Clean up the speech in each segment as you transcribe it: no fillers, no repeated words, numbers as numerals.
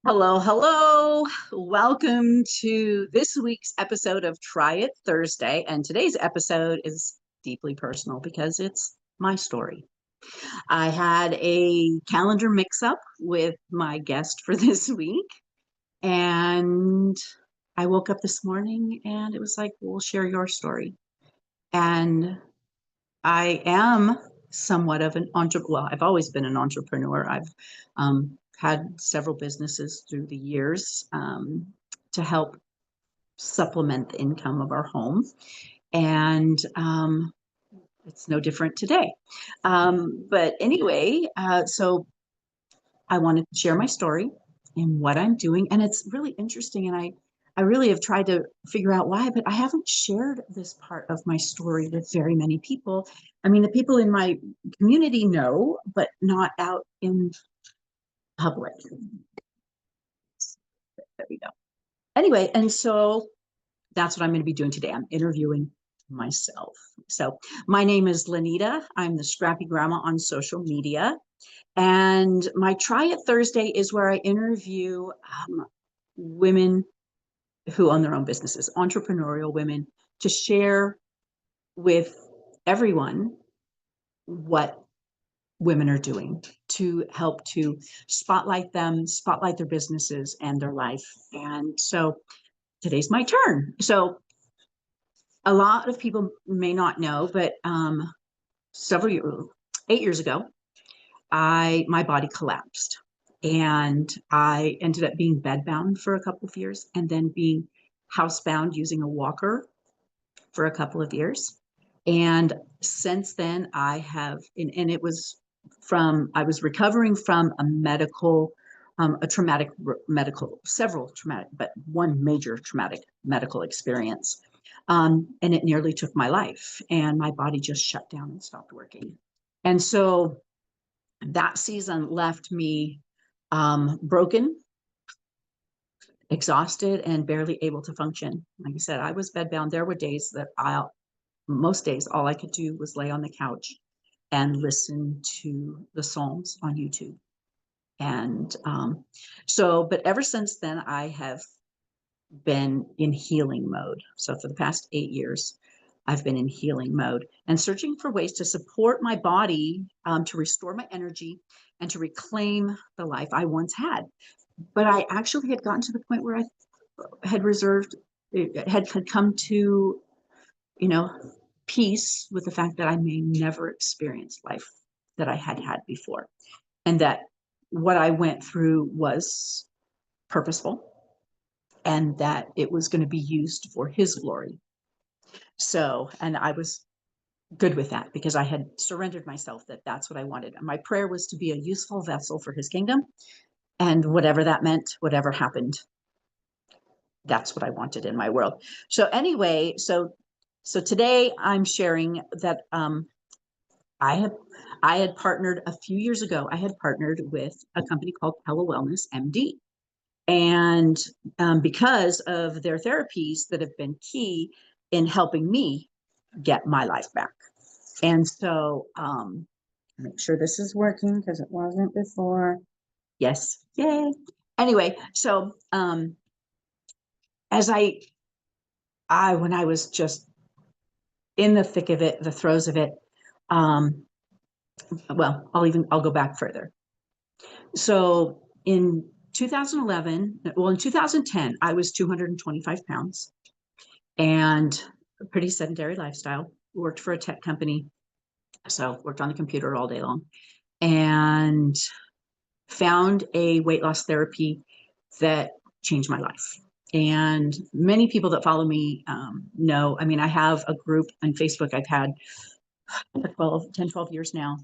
Hello, hello. Welcome to this week's episode of Try It Thursday. And today's episode is deeply personal because it's my story. I had a calendar mix up with my guest for this week, and I woke up this morning and it was like, we'll share your story. And I am somewhat of an entrepreneur. Well, I've always been an entrepreneur. I've had several businesses through the years to help supplement the income of our home. And it's no different today. But anyway, so I wanted to share my story and what I'm doing. And it's really interesting. And I really have tried to figure out why, but I haven't shared this part of my story with very many people. I mean, the people in my community know, but not out in public. There we go. Anyway, and so that's what I'm going to be doing today. I'm interviewing myself. So my name is Lanita. I'm the Scrappy Grandma on social media. And my Try It Thursday is where I interview women who own their own businesses, entrepreneurial women, to share with everyone what women are doing to help to spotlight them, spotlight their businesses and their life. And so today's my turn. So a lot of people may not know, but several years, 8 years ago, my body collapsed and I ended up being bedbound for a couple of years and then being housebound using a walker for a couple of years. And since then I have, and it was I was recovering from a traumatic medical, several traumatic, but one major traumatic medical experience. And it nearly took my life and my body just shut down and stopped working. And so that season left me broken, exhausted, and barely able to function. Like I said, I was bedbound. There were days that most days, all I could do was lay on the couch and listen to the Psalms on YouTube. And but ever since then, I have been in healing mode. So for the past 8 years, I've been in healing mode and searching for ways to support my body, to restore my energy and to reclaim the life I once had. But I actually had gotten to the point where I had come to, peace with the fact that I may never experience life that I had had before. And that what I went through was purposeful and that it was going to be used for his glory. So, and I was good with that because I had surrendered myself that that's what I wanted. And my prayer was to be a useful vessel for his kingdom. And whatever that meant, whatever happened, that's what I wanted in my world. So anyway, so today I'm sharing that I had partnered a few years ago. I had partnered with a company called TeleWellnessMD. And because of their therapies that have been key in helping me get my life back. And so make sure this is working because it wasn't before. Yes. Yay. Anyway, so as when I was just in the thick of it, the throes of it, well, I'll go back further. So in 2011, well, in 2010, I was 225 pounds and a pretty sedentary lifestyle, worked for a tech company. So worked on the computer all day long and found a weight loss therapy that changed my life. And many people that follow me know, I mean, I have a group on Facebook I've had 12 years now,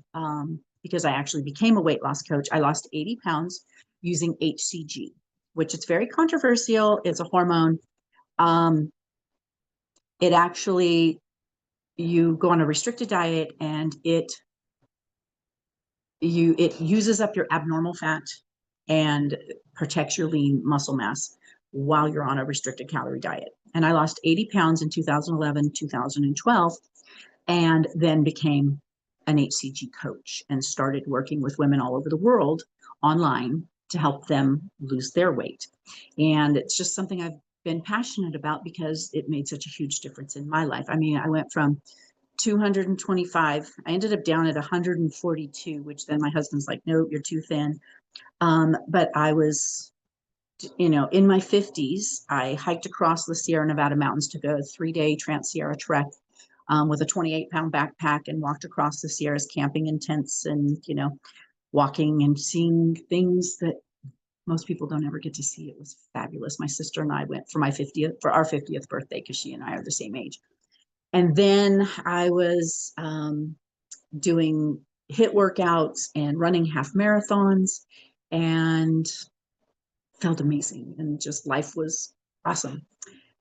because I actually became a weight loss coach. I lost 80 pounds using HCG, which is very controversial. It's a hormone. It actually, you go on a restricted diet and it uses up your abnormal fat and protects your lean muscle mass while you're on a restricted calorie diet. And I lost 80 pounds in 2011, 2012, and then became an HCG coach and started working with women all over the world online to help them lose their weight. And it's just something I've been passionate about because it made such a huge difference in my life. I mean, I went from 225, I ended up down at 142, which then my husband's like, no, you're too thin. But I was, in my 50s. I hiked across the Sierra Nevada mountains, took a 3-day Trans-Sierra trek with a 28-pound backpack, and walked across the Sierras, camping in tents and, walking and seeing things that most people don't ever get to see. It was fabulous. My sister and I went for our 50th birthday, because she and I are the same age. And then I was doing HIIT workouts and running half marathons, and felt amazing, and just life was awesome.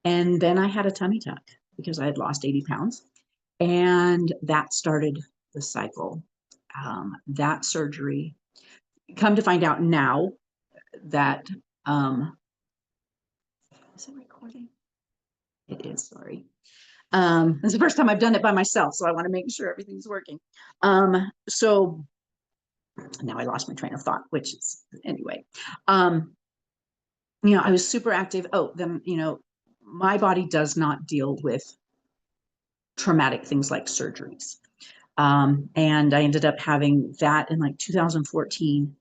And then I had a tummy tuck because I had lost 80 pounds, and that started the cycle. That surgery, come to find out now that, is it recording? It is, sorry. It's the first time I've done it by myself, so I want to make sure everything's working. So now I lost my train of thought, which is, anyway. I was super active. Oh, then, my body does not deal with traumatic things like surgeries. And I ended up having that in like 2014.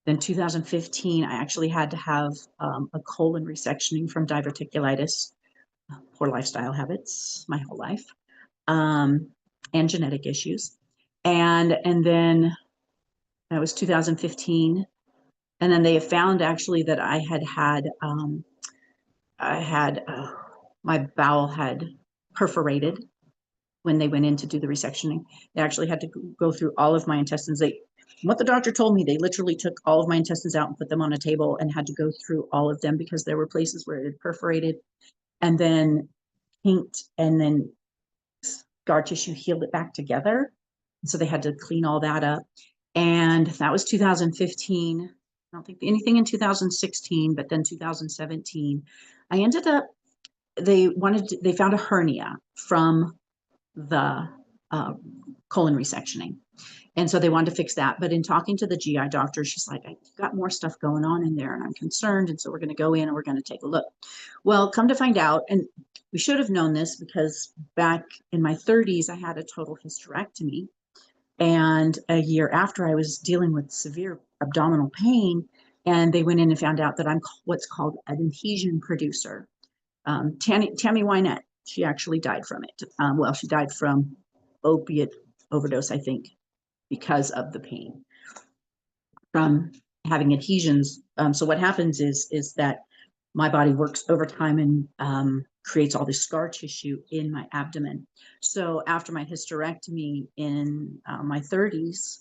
Then 2015, I actually had to have a colon resectioning from diverticulitis, poor lifestyle habits my whole life, and genetic issues. And then that was 2015. And then they found actually that I had my bowel had perforated when they went in to do the resectioning. They actually had to go through all of my intestines. What the doctor told me, they literally took all of my intestines out and put them on a table and had to go through all of them because there were places where it had perforated and then inked, and then scar tissue healed it back together. So they had to clean all that up. And that was 2015. I don't think anything in 2016, but then 2017, I ended up, they found a hernia from the colon resectioning. And so they wanted to fix that. But in talking to the GI doctor, she's like, I've got more stuff going on in there and I'm concerned. And so we're going to go in and we're going to take a look. Well, come to find out, and we should have known this because back in my 30s, I had a total hysterectomy. And a year after, I was dealing with severe abdominal pain. And they went in and found out that I'm what's called an adhesion producer. Tammy Wynette, she actually died from it. Well, she died from opiate overdose, I think, because of the pain from having adhesions. So what happens is that my body works overtime and creates all this scar tissue in my abdomen. So after my hysterectomy in my 30s,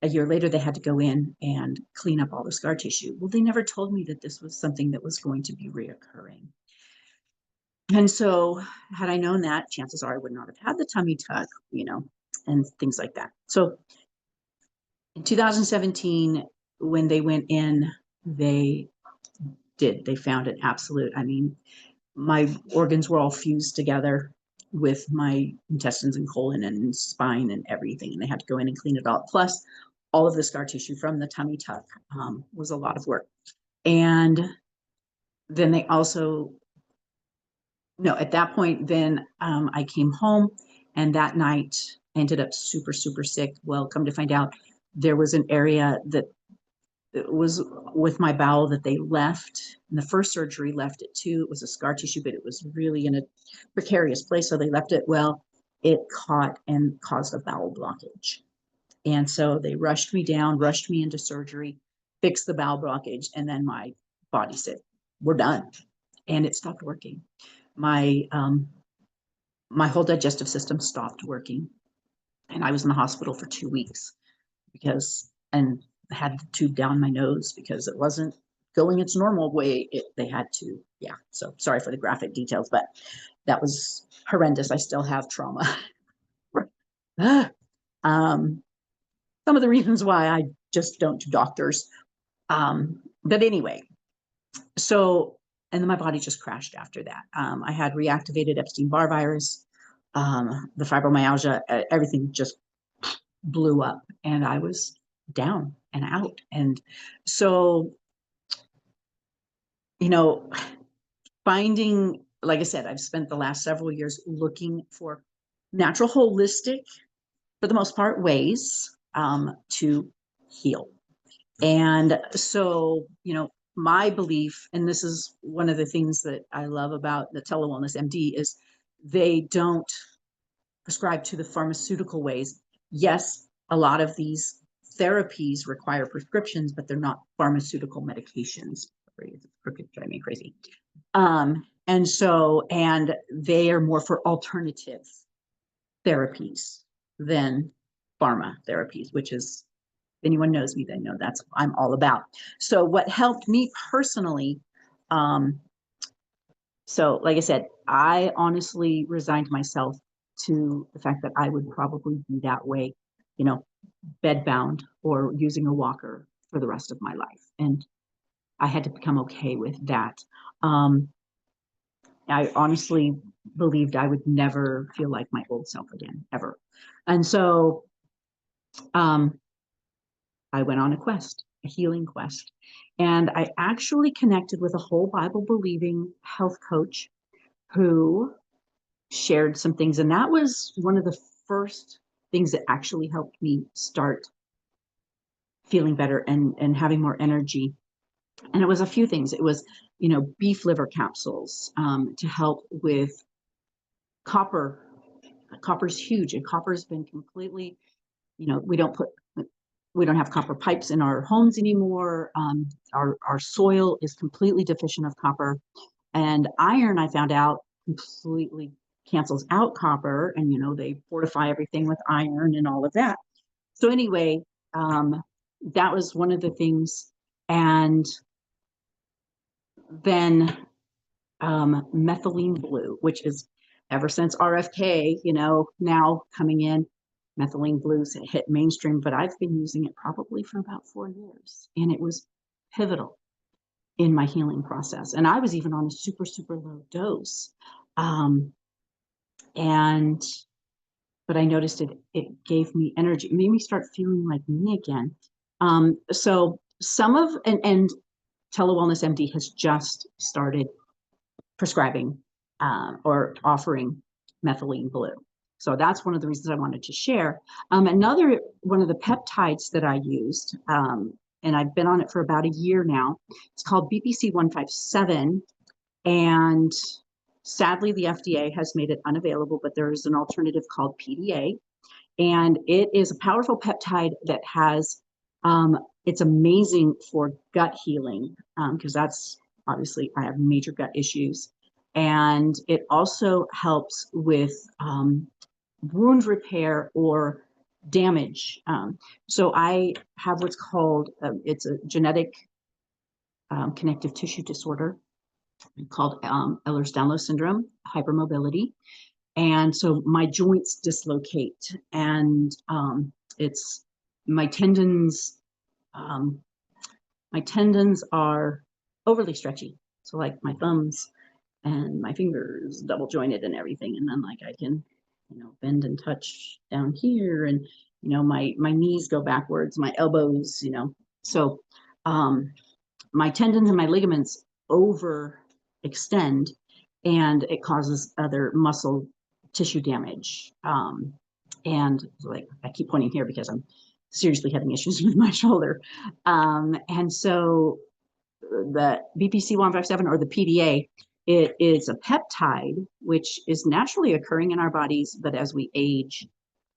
a year later, they had to go in and clean up all the scar tissue. Well, they never told me that this was something that was going to be reoccurring. And so had I known that, chances are I would not have had the tummy tuck, and things like that. So in 2017, when they went in, they found an absolute, I mean, my organs were all fused together with my intestines and colon and spine and everything. And they had to go in and clean it all. Plus, all of the scar tissue from the tummy tuck was a lot of work. And then they also, no, at that point, then I came home, and that night I ended up super, super sick. Well, come to find out, there was an area that was with my bowel that they left. And the first surgery left it too. It was a scar tissue, but it was really in a precarious place. So they left it. Well, it caught and caused a bowel blockage. And so they rushed me into surgery, fixed the bowel blockage. And then my body said, we're done. And it stopped working. My whole digestive system stopped working. And I was in the hospital for 2 weeks and had the tube down my nose because it wasn't going its normal way. They had to, yeah. So sorry for the graphic details, but that was horrendous. I still have trauma. Some of the reasons why I just don't do doctors. But anyway, so, and then my body just crashed after that. I had reactivated Epstein-Barr virus, the fibromyalgia, everything just blew up, and I was down and out. And so you know, finding, like I said, I've spent the last several years looking for natural, holistic, for the most part, ways to heal. And so, my belief, and this is one of the things that I love about the TeleWellnessMD, is they don't prescribe to the pharmaceutical ways. Yes, a lot of these therapies require prescriptions, but they're not pharmaceutical medications. It's crooked, drive me crazy. And they are more for alternative therapies than pharma therapies, which is, if anyone knows me, they know that's what I'm all about. So what helped me personally, so like I said, I honestly resigned myself to the fact that I would probably be that way, bedbound or using a walker for the rest of my life. And I had to become okay with that. I honestly believed I would never feel like my old self again, ever. And so I went on a quest, a healing quest. And I actually connected with a whole Bible believing health coach who shared some things. And that was one of the first things that actually helped me start feeling better and having more energy. And it was a few things. It was, beef liver capsules to help with copper. Copper's huge, and copper's been completely, we don't have copper pipes in our homes anymore. Our soil is completely deficient of copper, and iron, I found out, completely cancels out copper, and they fortify everything with iron and all of that. So anyway, that was one of the things. And then Methylene Blue, which is, ever since RFK, now coming in, Methylene Blue's hit mainstream, but I've been using it probably for about 4 years, and it was pivotal in my healing process. And I was even on a super, super low dose. But I noticed it gave me energy. It made me start feeling like me again. So some of, and TeleWellnessMD has just started prescribing or offering Methylene Blue. So that's one of the reasons I wanted to share. Another one of the peptides that I used, and I've been on it for about a year now, it's called BPC 157. And sadly, the FDA has made it unavailable, but there is an alternative called PDA. And it is a powerful peptide that has, it's amazing for gut healing, because that's obviously, I have major gut issues. And it also helps with wound repair or damage. So I have what's called, it's a genetic connective tissue disorder called Ehlers-Danlos syndrome, hypermobility. And so my joints dislocate, and it's my tendons. My tendons are overly stretchy. So like my thumbs and my fingers double jointed and everything. And then like I can, bend and touch down here, and, my knees go backwards, my elbows, so my tendons and my ligaments overextend, and it causes other muscle tissue damage. And like I keep pointing here because I'm seriously having issues with my shoulder. And so the BPC 157, or the PDA, it is a peptide which is naturally occurring in our bodies, but as we age,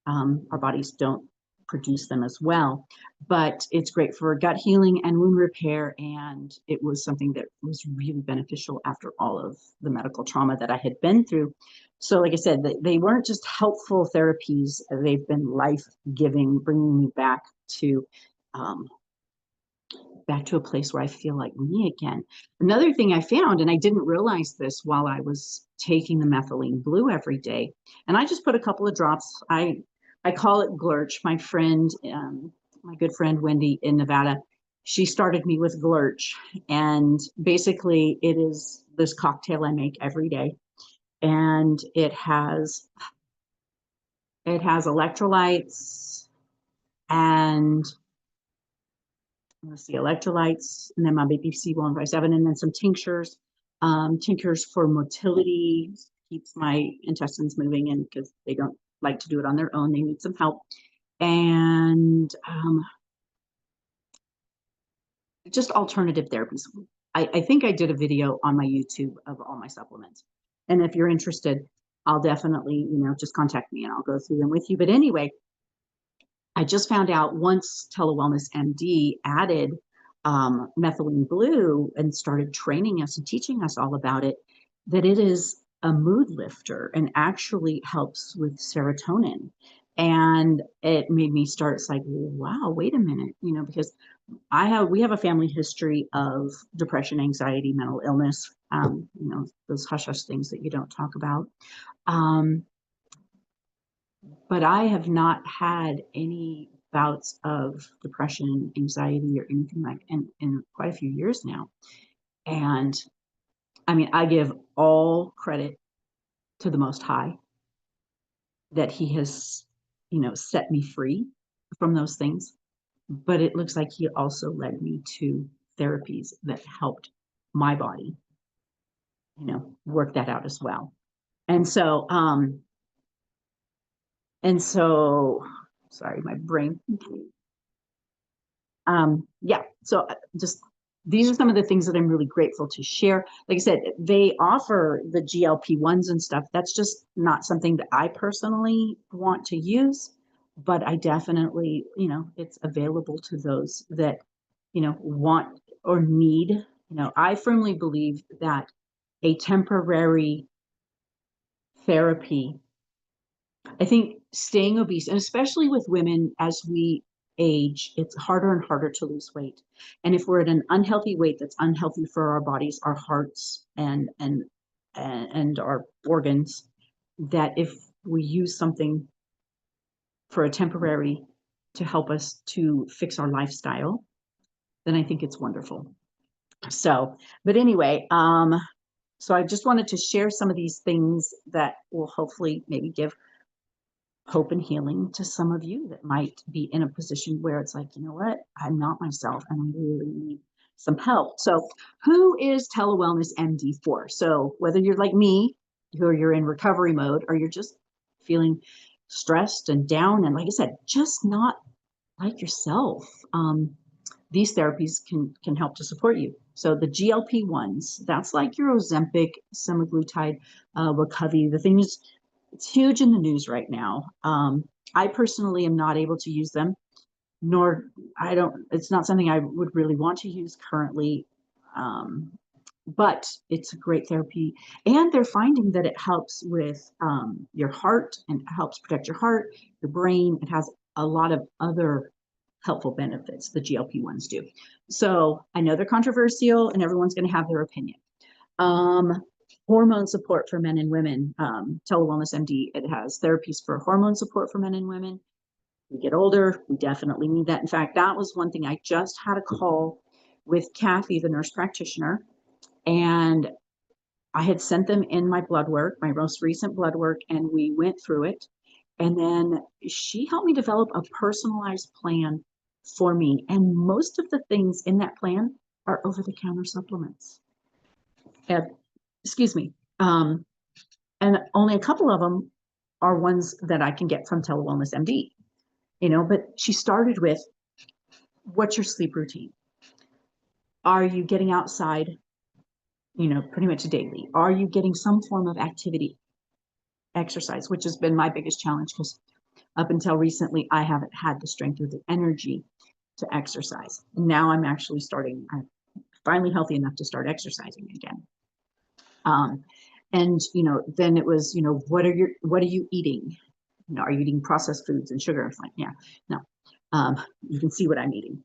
our bodies don't produce them as well. But it's great for gut healing and wound repair, and it was something that was really beneficial after all of the medical trauma that I had been through. So like I said, they weren't just helpful therapies, they've been life-giving, bringing me back to a place where I feel like me again. Another thing I found, and I didn't realize this while I was taking the Methylene Blue every day, and I just put a couple of drops. I call it Glurch. My friend, my good friend Wendy in Nevada, she started me with Glurch, and basically it is this cocktail I make every day, and it has electrolytes and let's see, electrolytes, and then my BBC157, and then some tinctures, tinctures for motility, keeps my intestines moving, and because they don't like to do it on their own, they need some help. And just alternative therapies. I think I did a video on my YouTube of all my supplements. And if you're interested, I'll definitely, just contact me and I'll go through them with you. But anyway, I just found out once TeleWellnessMD added Methylphenidate Blue and started training us and teaching us all about it, that it is a mood lifter and actually helps with serotonin. And it made me start, it's like, wow, wait a minute, because we have a family history of depression, anxiety, mental illness, those hush hush things that you don't talk about. But I have not had any bouts of depression, anxiety, or anything like in quite a few years now. And I mean, I give all credit to the Most High that He has, set me free from those things. But it looks like He also led me to therapies that helped my body, work that out as well. And so, sorry, my brain. Yeah, so just these are some of the things that I'm really grateful to share. Like I said, they offer the GLP-1s and stuff. That's just not something that I personally want to use, but I definitely, it's available to those that, want or need. I firmly believe that a temporary therapy, I think staying obese, and especially with women as we age, it's harder and harder to lose weight. And if we're at an unhealthy weight that's unhealthy for our bodies, our hearts, and our organs, that if we use something for a temporary to help us to fix our lifestyle, then I think it's wonderful. So, but anyway, so I just wanted to share some of these things that will hopefully maybe give hope and healing to some of you that might be in a position where it's like, you know what, I'm not myself and I really need some help. So who is TeleWellnessMD for? So whether you're like me, who you're in recovery mode, or you're just feeling stressed and down, and like I said, just not like yourself, these therapies can help to support you. So the GLP-1s, that's like your Ozempic, semaglutide, Wegovy, the things. It's huge in the news right now. I personally am not able to use them, it's not something I would really want to use currently. But it's a great therapy. And they're finding that it helps with your heart and helps protect your heart, your brain. It has a lot of other helpful benefits, the GLP-1s do. So I know they're controversial and everyone's going to have their opinion. Hormone support for men and women. TeleWellnessMD, it has therapies for hormone support for men and women. We get older, we definitely need that. In fact, that was one thing. I just had a call with Kathy, the nurse practitioner, and I had sent them in my blood work, my most recent blood work, and we went through it. And then she helped me develop a personalized plan for me. And most of the things in that plan are over-the-counter supplements. Excuse me. And only a couple of them are ones that I can get from TeleWellnessMD, but she started with, what's your sleep routine? Are you getting outside, pretty much daily? Are you getting some form of activity, exercise, which has been my biggest challenge because up until recently, I haven't had the strength or the energy to exercise. Now I'm actually I'm finally healthy enough to start exercising again. And, then it was, what are you eating? Are you eating processed foods and sugar? It's like, yeah, no. You can see what I'm eating.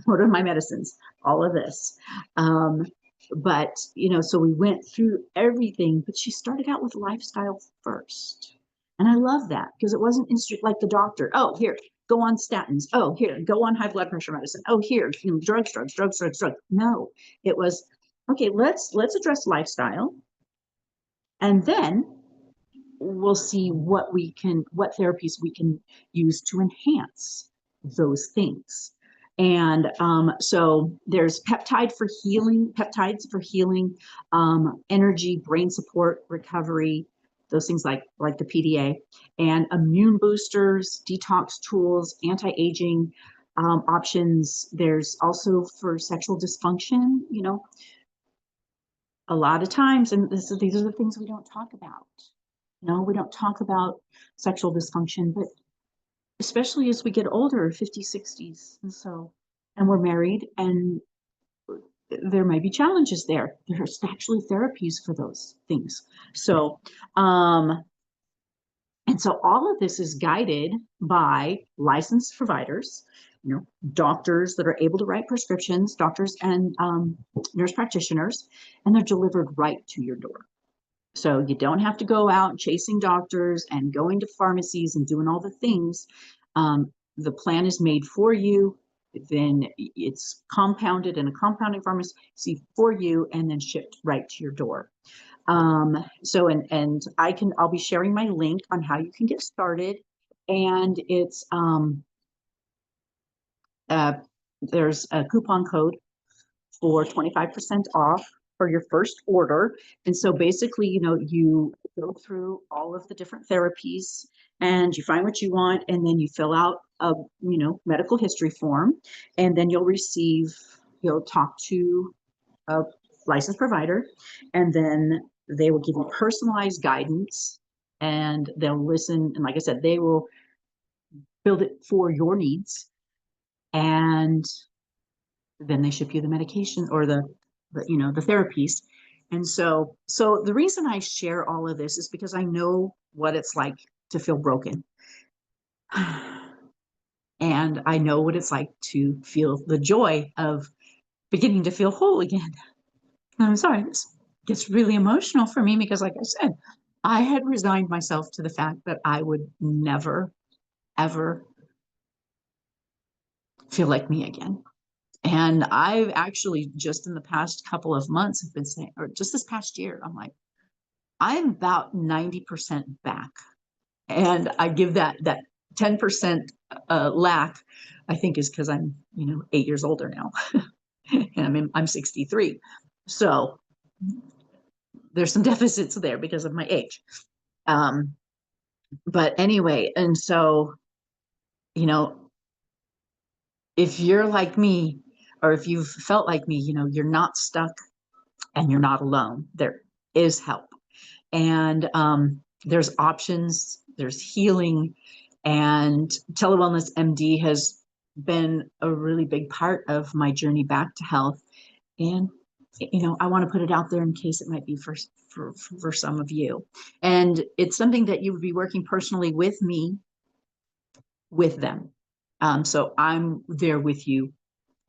What are my medicines? All of this. But, so we went through everything, but she started out with lifestyle first. And I love that because it wasn't like the doctor. Oh, here, go on statins. Oh, here, go on high blood pressure medicine. Oh, here, drugs. No, it was, okay, let's address lifestyle. And then we'll see what therapies we can use to enhance those things. And so there's peptides for healing, energy, brain support, recovery, those things like the PDA, and immune boosters, detox tools, anti-aging options. There's also for sexual dysfunction, a lot of times, and these are the things we don't talk about. We don't talk about sexual dysfunction, but especially as we get older, 50s, 60s, and we're married, and there may be challenges there. There's actually therapies for those things. So, and so all of this is guided by licensed providers, doctors that are able to write prescriptions, doctors and nurse practitioners, and they're delivered right to your door. So you don't have to go out chasing doctors and going to pharmacies and doing all the things. The plan is made for you. Then it's compounded in a compounding pharmacy for you and then shipped right to your door. So, and I'll be sharing my link on how you can get started. And it's, there's a coupon code for 25% off for your first order. And so basically, you go through all of the different therapies and you find what you want, and then you fill out a, medical history form, and then you'll talk to a licensed provider, and then they will give you personalized guidance, and they'll listen. And like I said, they will build it for your needs. And then they ship you the medication or the therapies. And so the reason I share all of this is because I know what it's like to feel broken. And I know what it's like to feel the joy of beginning to feel whole again. And I'm sorry, this gets really emotional for me because, like I said, I had resigned myself to the fact that I would never, ever feel like me again. And I've actually just in the past couple of months have been saying, or just this past year, I'm like, I'm about 90% back. And I give that 10% lack, I think, is because I'm, 8 years older now. And I'm 63. So there's some deficits there because of my age. But anyway, and so, if you're like me, or if you've felt like me, you're not stuck and you're not alone. There is help. And there's options, there's healing, and TeleWellnessMD has been a really big part of my journey back to health. And I want to put it out there in case it might be for some of you. And it's something that you would be working personally with me, with them. So I'm there with you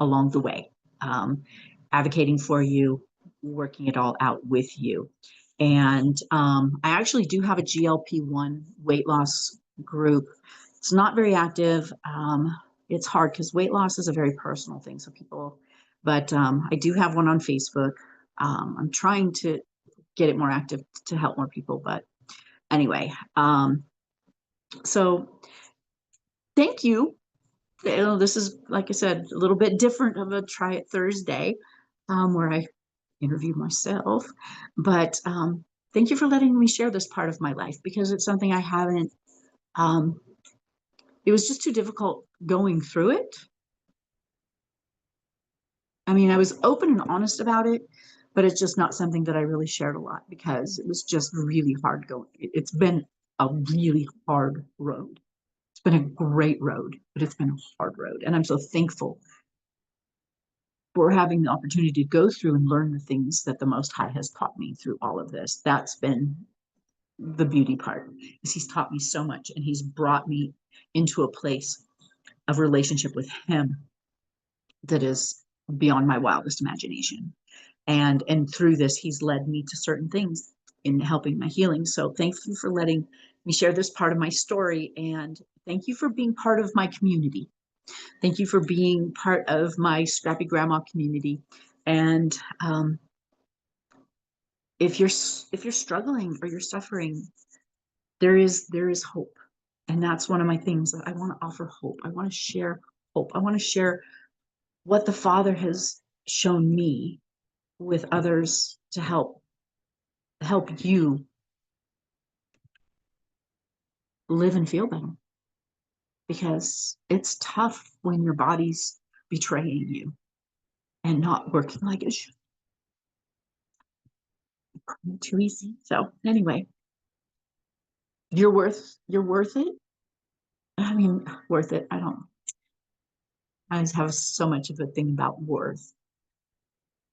along the way, advocating for you, working it all out with you. And I actually do have a GLP-1 weight loss group. It's not very active. It's hard because weight loss is a very personal thing. But I do have one on Facebook. I'm trying to get it more active to help more people. But anyway, so thank you. This is, like I said, a little bit different of a Try It Thursday, where I interview myself. But thank you for letting me share this part of my life, because it's something I haven't, it was just too difficult going through it. I mean, I was open and honest about it, but it's just not something that I really shared a lot because it was just really hard going. It's been a really hard road. It's been a great road, but it's been a hard road. And I'm so thankful for having the opportunity to go through and learn the things that the Most High has taught me through all of this. That's been the beauty part, is he's taught me so much, and he's brought me into a place of relationship with him that is beyond my wildest imagination. And through this, he's led me to certain things in helping my healing. So thank you for letting me share this part of my story. And thank you for being part of my community. Thank you for being part of my Scrappy Grandma community. And if you're struggling or you're suffering, there is hope. And that's one of my things that I want to offer: hope. I want to share hope. I want to share what the Father has shown me with others to help you live and feel better, because it's tough when your body's betraying you and not working like it should. Too easy. So anyway, you're worth it. I mean, worth it. I just have so much of a thing about worth.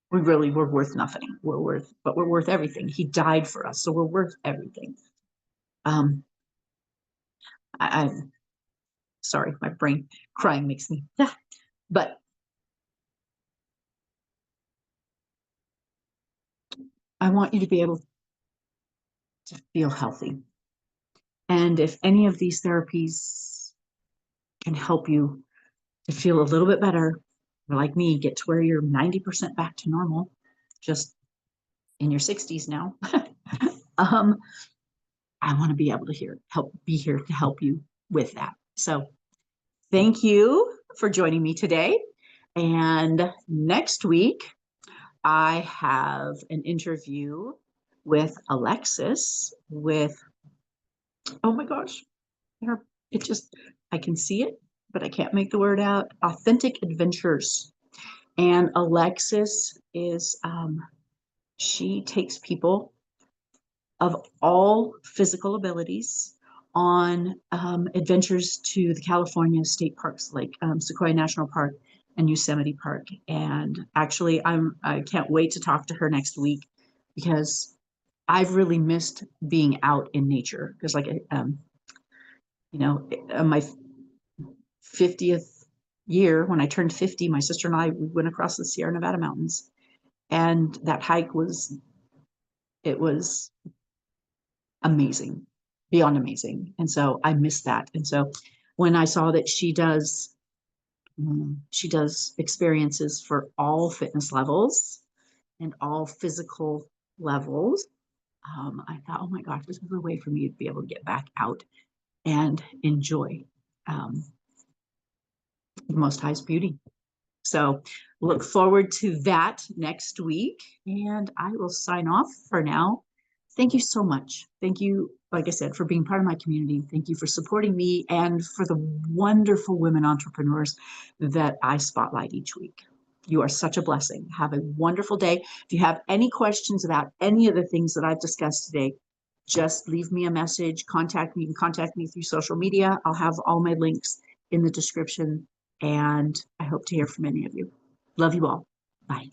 We're worth nothing. But we're worth everything. He died for us, so we're worth everything. Um, I'm sorry, my brain crying makes me, but I want you to be able to feel healthy. And if any of these therapies can help you to feel a little bit better, or like me, get to where you're 90% back to normal, just in your 60s now, I want to be able to be here to help you with that. So thank you for joining me today. And next week, I have an interview with Alexis with, oh my gosh, it just, I can see it, but I can't make the word out. Authentic Adventures. And Alexis is, she takes people of all physical abilities on adventures to the California state parks like Sequoia National Park and Yosemite Park. And actually, I can't wait to talk to her next week, because I've really missed being out in nature. Because like, my 50th year, when I turned 50, my sister and I, we went across the Sierra Nevada mountains, and that hike was amazing, beyond amazing. And so I missed that. And so when I saw that she does experiences for all fitness levels and all physical levels, I thought, oh my gosh, this is a way for me to be able to get back out and enjoy the Most High's beauty. So look forward to that next week, and I will sign off for now. Thank you so much. Thank you, like I said, for being part of my community. Thank you for supporting me and for the wonderful women entrepreneurs that I spotlight each week. You are such a blessing. Have a wonderful day. If you have any questions about any of the things that I've discussed today, just leave me a message, contact me. You can contact me through social media. I'll have all my links in the description, and I hope to hear from any of you. Love you all. Bye.